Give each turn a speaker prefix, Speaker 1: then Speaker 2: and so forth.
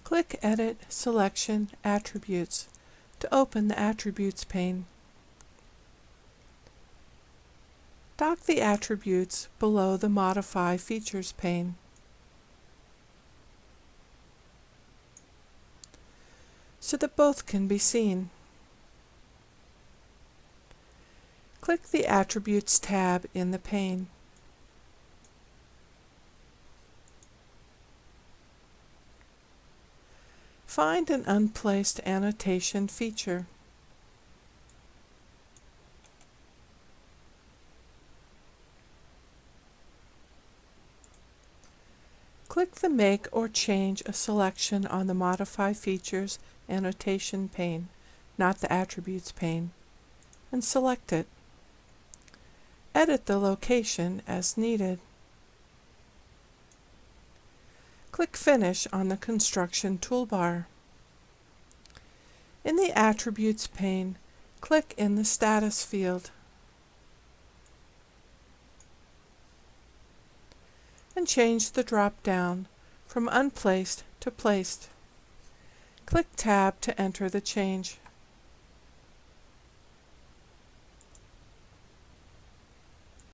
Speaker 1: Click Edit, Selection, Attributes to open the Attributes pane. Dock the attributes below the Modify Features pane. So that both can be seen. Click the Attributes tab in the pane. Find an unplaced annotation feature. Click the Make or Change a Selection on the Modify Features Annotation pane, not the Attributes pane, and select it. Edit the location as needed. Click Finish on the Construction toolbar. In the Attributes pane, click in the Status field and change the drop-down from Unplaced to Placed. Click Tab to enter the change.